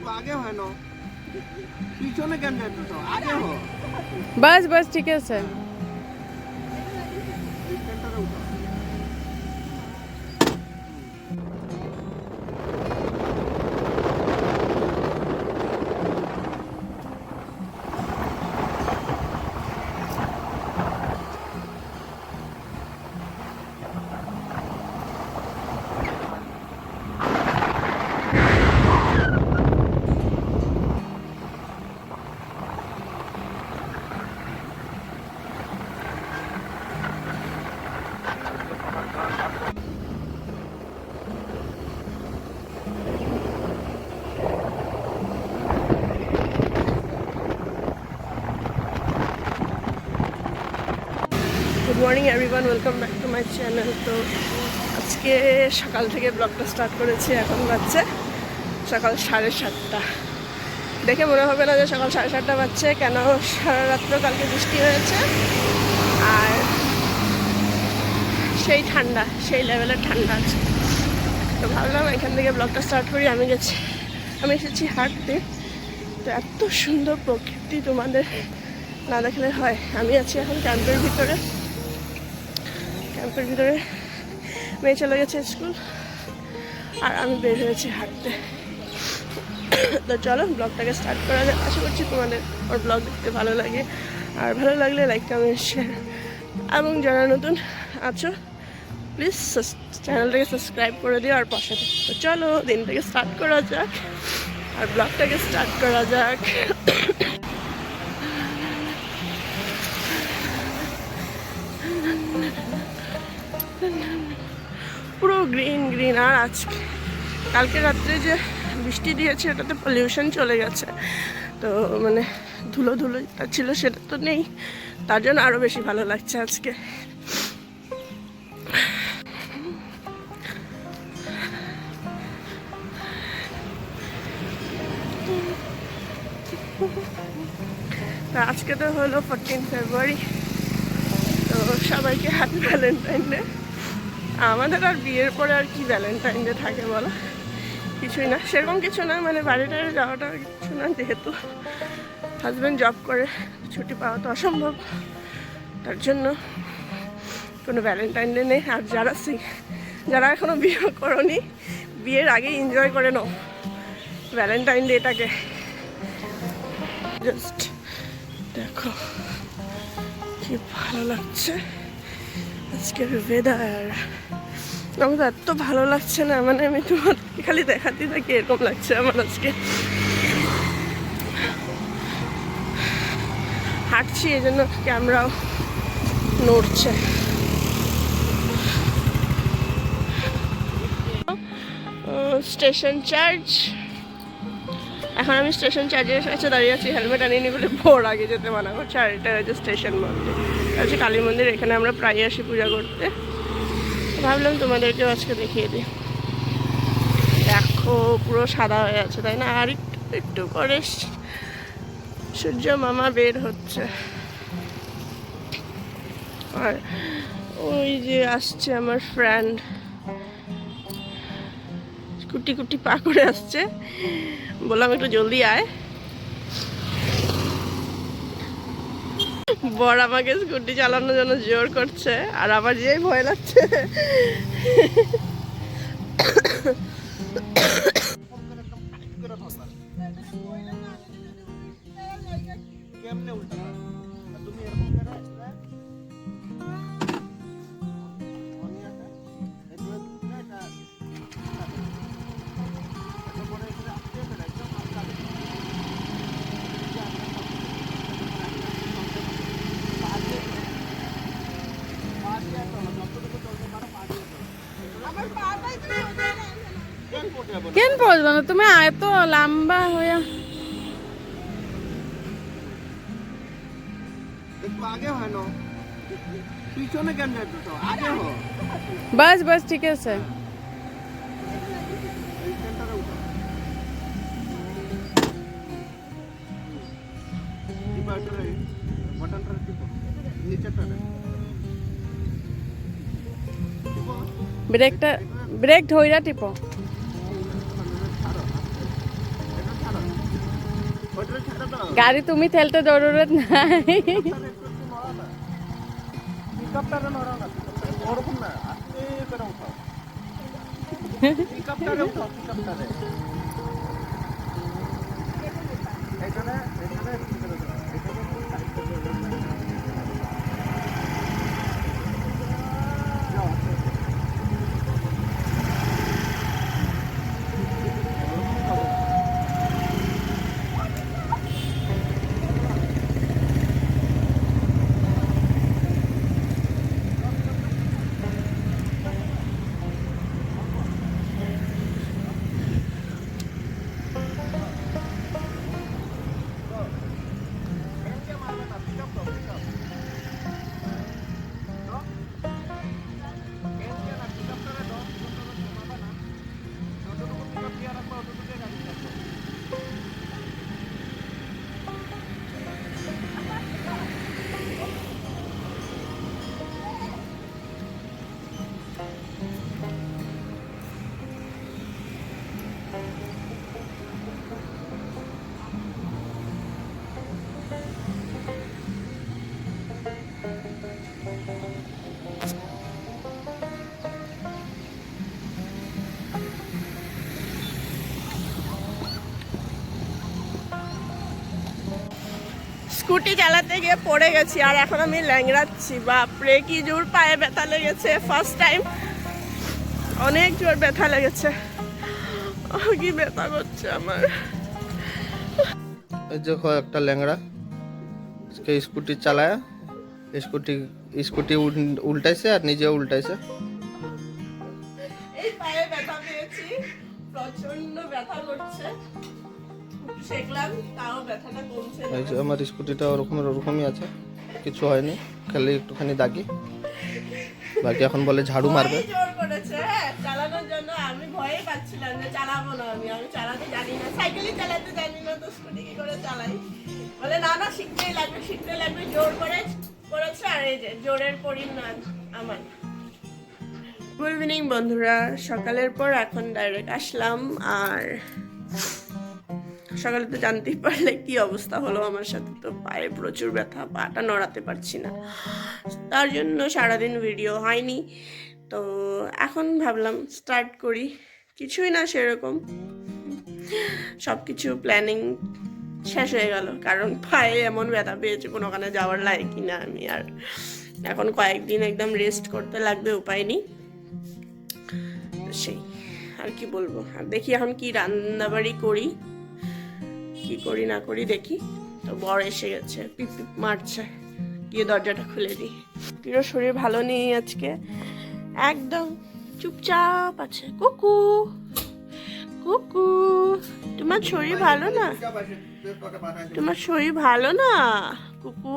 आगे है ना पीछे में केन जाते तो आगे हो बस बस ठीक है sir good morning everyone welcome back to my channel. তো আজকে সকাল থেকে ব্লগটা স্টার্ট করেছি, এখন বাজছে সকাল 7:30। দেখে মনে হবে না যে সকাল 7:30 বাজছে, কেন সারা রাত্র কালকে বৃষ্টি হয়েছে আর সেই ঠান্ডা, সেই লেভেলের ঠান্ডা আছে। তো ভাবলাম এখান থেকে ব্লগটা স্টার্ট করি। আমি এসেছি হাঁটতে। তো এত সুন্দর প্রকৃতি তোমাদের না দেখলে হয়। আমি আছি এখন ক্যাম্পের ভিতরে। মেয়ে চলে গেছে স্কুল আর আমি বের হয়েছি হাঁটতে। তো চলো ব্লগটাকে স্টার্ট করা যায়। আশা করছি তোমাদের ওর ব্লগ দেখতে ভালো লাগে, আর ভালো লাগলে লাইক কমেন্ট শেয়ার, এবং যারা নতুন আছো প্লিজ চ্যানেলটাকে সাবস্ক্রাইব করে দিও আর পাশে থাকো। তো চলো দিনটাকে স্টার্ট করা যাক আর ব্লগটাকে স্টার্ট করা যাক। পুরো গ্রিন গ্রিন। আর আজকে কালকে রাত্রে যে বৃষ্টি দিয়েছে ওটাতে পলিউশন চলে গেছে, তো মানে ধুলো ছিল সেটা তো নেই, তার জন্য আরও বেশি ভালো লাগছে আজকে। আজকে তো হলো 14 ফেব্রুয়ারি। তো সবাইকে হ্যাপি ভ্যালেন্টাইন ডে। আমাদের আর বিয়ের পরে আর কি ভ্যালেন্টাইন ডে থাকে বলো? কিছুই না, সেরকম কিছু না, মানে বাড়ি টাড়ি যাওয়াটা কিছু না, যেহেতু হাজব্যান্ড জব করে ছুটি পাওয়া তো অসম্ভব, তার জন্য কোনো ভ্যালেন্টাইন ডে নেই। আর যারা এখনও বিয়ে করোনি, বিয়ের আগে এনজয় করে নাও ভ্যালেন্টাইন ডেটাকে। জাস্ট দেখো কি ভালো লাগছে আজকের ওয়েদার। আমার তো এত ভালো লাগছে না, মানে আমি তোমার খালি দেখাতে থাকি এরকম লাগছে আমার আজকে। হাঁটছি এই জন্য ক্যামেরাও নড়ছে। স্টেশন চার্জ, এখন আমি স্টেশন চার্জের কাছে দাঁড়িয়ে আছি। হেলমেট আনিনি বলে ভোর আগে যেতে মানা করছে। আর এটা হচ্ছে স্টেশন মন্দির, হচ্ছে কালী মন্দির। এখানে আমরা প্রায় আসি পূজা করতে। ভাবলাম তোমাদেরকেও আজকে দেখিয়ে দিই। দেখো পুরো সাদা হয়ে আছে, তাই না? আর একটু করে সূর্য মামা বের হচ্ছে। আর ওই যে আসছে আমার ফ্রেন্ড, কুটি পা করে আসছে। বললাম একটু জলদি আয়। বর আমাকে স্কুটি চালানোর জন্য জোর করছে, আর আমার যেই ভয় লাগছে। কেন পড়বে না তুমি? এত লম্বা হয়ে आगे है ना पीछे में केन जाते तो आगे हो बस बस ठीक है सर ব্রেক ধইরা টিপো। ওইটা ছেড়ে দাও। गाड़ी तुम्ही ठेलते जरूरत नाही পিকআপটারে নড়াও না, ওরকম না, আস্তে করে উঠাও। পিকআপটারে উঠাও, পিকআপটারে। এখানে একটু করে দাও, এখানে একটু সাইড করে দাও। যাও, স্কুটি চালাতে গিয়ে পড়ে গেছি আর এখন আমি ল্যাংড়াচ্ছি। বাপরে কি জোর পায়ে ব্যথা লেগেছে, ফার্স্ট টাইম অনেক জোর ব্যথা লেগেছে। কি ব্যথা করছে আমার। देखो একটা ল্যাংড়া इसके स्कूटी চালায়া স্কুটি উল্টাইছে আর নিজে উল্টাইছে। এই পায়ে ব্যথা পেয়েছি, প্রচন্ড ব্যথা করছে, শেখলাম তাও ব্যথাটা কমছে না। এই যে আমার স্কুটিটা ওরকমই আছে, কিছু হয়নি, খালি একটুখানি দাগি। বাকি এখন বলে ঝাড়ু মারবে। ভয়ই জোর করেছে, হ্যাঁ, চালানোর জন্য আমি ভয়ই পাচ্ছিলাম যে চালাবো না। আমি চালাতে জানি না, সাইকেলই চালাতে জানি না, তো স্কুটি কি করে চালাই। বলে না না শিখতেই লাগবে, জোর করেছে। আর এই যে জোরের পরিমাণ আমার। গুড ইভিনিং বন্ধুরা, সকালের পর এখন ডাইরেক্ট আসলাম। আর সকালে তো জানতেই পারলে কি অবস্থা হলো আমার সাথে। তো পায়ে প্রচুর ব্যথা, পাটা নড়াতে পারছি না, তার জন্য সারাদিন ভিডিও হয়নি। তো এখন ভাবলাম স্টার্ট করি। কিছুই না সেরকম, সব কিছু প্ল্যানিং শেষ হয়ে গেল, কারণ পায়ে এমন ব্যথা পেয়েছে কোনোখানে যাওয়ার লায়কই না আমি। আর এখন কয়েকদিন একদম রেস্ট করতে লাগবে, উপায় নেই। সেই আর কি বলবো। আর দেখি এখন কি রান্নাবাড়ি করি, কি করি না করি দেখি। তো বর এসে গেছে, পিপ পিপ মারছে, গিয়ে দরজাটা খুলে দিই। প্রিয় শরীর ভালো নেই আজকে, একদম চুপচাপ আছে। কুকু কুকু, তোমার শরীর ভালো না? তোমার শরীর ভালো না কুকু?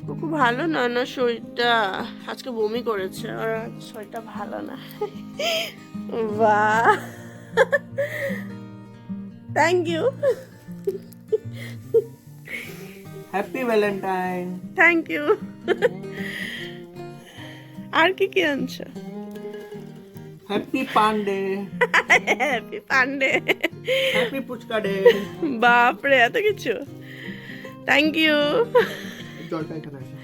কুকু ভালো না, না শরীরটা আজকে বমি করেছে, আর শরীরটা ভালো না। বাহ, thank you, happy valentine. Thank you. আর কি কি আনছো? Happy Pandey, happy Pandey, happy puchka day. বাপরে এত কিছু, থ্যাংক ইউ। জলটা এখানে আছে।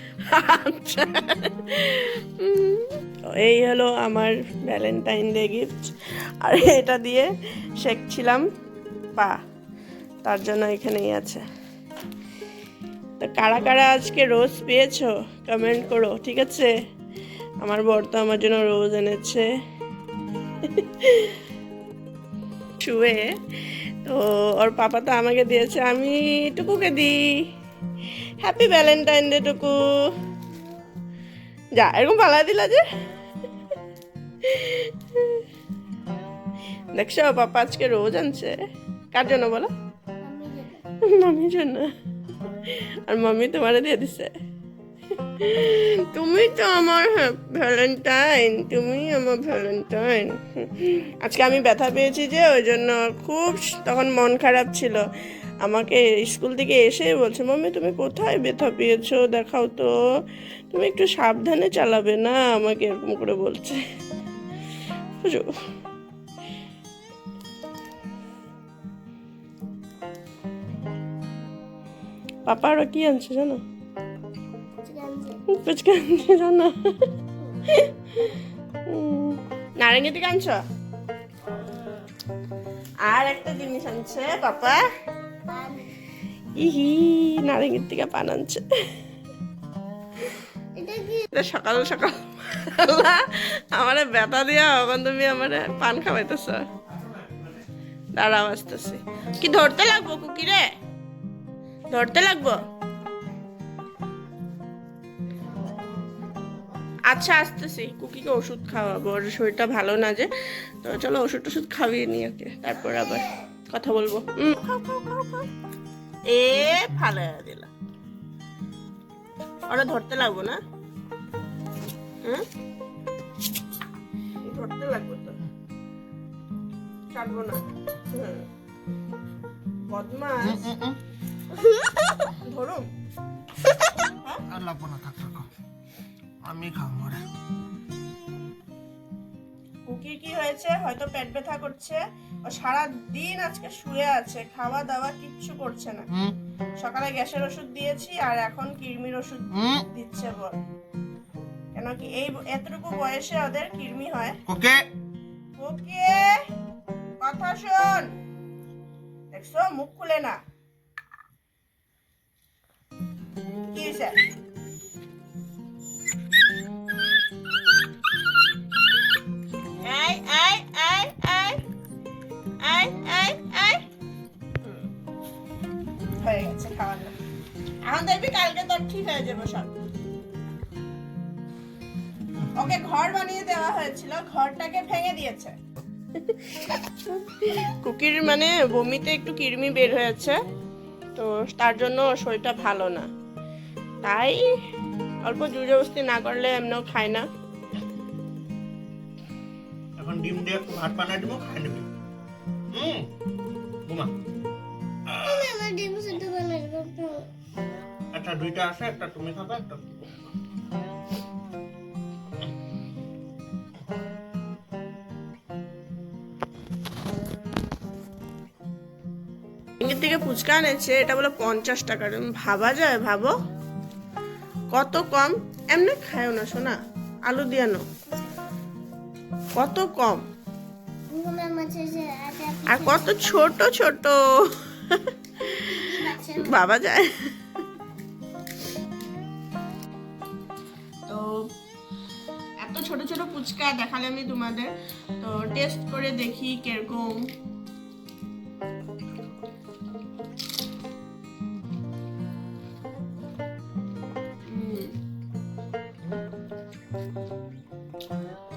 আচ্ছা, এই হলো আমার ভ্যালেন্টাইন ডে গিফট। আর এটা দিয়ে শেখছিলাম পা, তার জন্য এখানেই আছে। তো কারা কারা আজকে রোজ পেয়েছো কমেন্ট করো, ঠিক আছে? আমার বর তো আমার জন্য রোজ এনেছে শুয়ে। তো ওর পাপা তো আমাকে দিয়েছে, আমি টুকুকে দিই। হ্যাপি ভ্যালেন্টাইন ডে টুকু। যা, এরকম পালা দিলা যে। দেখছো পাপা আজকে রোজ আনছে। কার জন্য বলো? মামির জন্য। আর মামি তোমারে দিয়ে দিছে। তুমি তো আমার ভ্যালেন্টাইন, তুমি আমার ভ্যালেন্টাইন। আজকে আমি ব্যথা পেয়েছি যে, ওই জন্য খুব তখন মন খারাপ ছিল। আমাকে স্কুল থেকে এসে বলছে, মাম্মি তুমি কোথায় ব্যথা পেয়েছো দেখাও তো, তুমি একটু সাবধানে চালাবে না, আমাকে এরকম করে বলছে। বুঝো, পাপা আরো কি আনছে জানো? ফুচকা আনছে জানো? নারেঙ্গি থেকে আনছো? আর একটা জিনিস আনছে পাপা। ইহি, নারেঙ্গির থেকে পান আনছে। সকাল সকাল আমার ব্যথা দিয়া এখন তুমি আমার পান খাওয়াইতেছ। দাঁড়াও আসতেছি। কি ধরতে লাগবো কুকি রে? ধরতে লাগবো? আচ্ছা আসতেছি, কুকিকে ওষুধ খাওয়াবো, ওর শরীরটা ভালো না যে, তো চলো ওষুধ টষুধ খাওয়িয়ে নিই ওকে, তারপর আবার কথা বলবো। খাও খাও খাও খাও। এ ফালা দিলা, ওরা ধরতে লাগবো না? ধরতে লাগবে তো, ছাড়বো না। বদমাস, ধরুন। আর লাগবো না, থাক থাক, আমি খাবো রে। কুকির কি হয়েছে? হয়তো পেট ব্যথা করছে, ও সারা দিন আজকে শুয়ে আছে, খাওয়া দাওয়া কিচ্ছু করছে না। সকালে গ্যাসের ওষুধ দিয়েছি আর এখন কিডনির ওষুধ দিচ্ছে বল। কেন কি এই এতটুকু বয়সে ওদের কিডনি হয়? ওকে ওকে, কথা শোন। দেখছো মুখ খুলে না। কি হয়েছে? এই এই এই এই এই এই এই হয়ে গেছে খাওয়ানো। এখন দেখবি কালকে তোর ঠিক হয়ে যাবে সব। ওকে ঘর বানিয়ে দেওয়া হয়েছিল, ঘরটাকে ভেঙে দিয়েছে। কুকির মানে বমিতে একটু কিডনি বের হয়েছে, তো তার জন্য শরীরটা ভালো না, তাই অল্প জোরজবস্তি না করলে এমনিও খায় না। এখন ডিম দিয়ে একটু ভাত বানাই দিব, খাই নেবে। ঘুমা। আচ্ছা দুইটা আছে, একটা তুমি খাবে, একটা এর থেকে ফুচকা এনেছে, এটা বলে 50 টাকা। ভাবা যায়? ভাবো কত কম। এমনি খায়ও না শোনা, আলু দিয়ে নো, কত কম আর কত ছোট ছোট। ভাবা যায়? তো এত ছোট ছোট ফুচকা দেখালে আমি তোমাদের, তো টেস্ট করে দেখি কিরকম।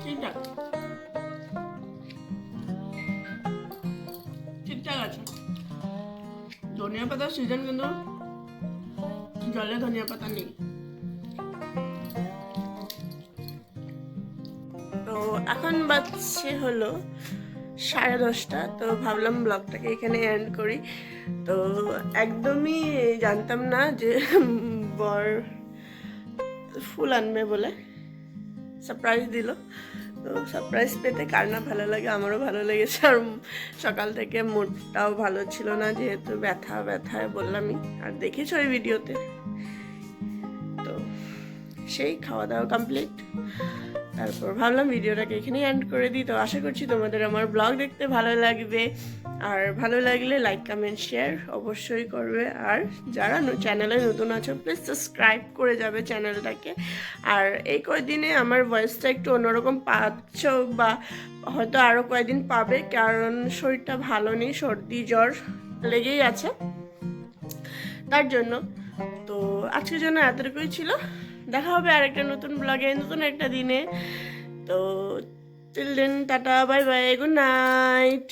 ঠিকঠাক ঠিকঠাক আছে। ধনিয়া পাতার সিজন, কিন্তু জলে ধনিয়া পাতা নেই। তো এখন বাজছে হলো 10:30, তো ভাবলাম ব্লগটাকে এখানে এন্ড করি। তো একদমই জানতাম না যে বর ফুল আনবে বলে, সারপ্রাইজ দিল। তো সারপ্রাইজ পেতে কার না ভালো লাগে, আমারও ভালো লেগেছে। আর সকাল থেকে মুডটাও ভালো ছিল না, যেহেতু ব্যথা ব্যথায় বললামই, আর দেখেছো এই ভিডিওতে। তো সেই খাওয়া দাওয়া কমপ্লিট, তারপর ভাবলাম ভিডিওটাকে এখানেই এন্ড করে দিই। তো আশা করছি তোমাদের আমার ব্লগ দেখতে ভালো লাগবে, আর ভালো লাগলে লাইক কমেন্ট শেয়ার অবশ্যই করবে। আর যারা চ্যানেলে নতুন আছো প্লিজ সাবস্ক্রাইব করে যাবে চ্যানেলটাকে। আর এই কয়দিনে আমার ভয়েসটা একটু অন্যরকম পাচ্ছ, বা হয়তো আরও কয়েকদিন পাবে, কারণ শরীরটা ভালো নেই, সর্দি জ্বর লেগেই আছে তার জন্য। তো আজকের জন্য এতটুকুই ছিল। দেখা হবে আরেকটা নতুন ব্লগে, নতুন একটা দিনে। তো till then tata, bye bye, good night.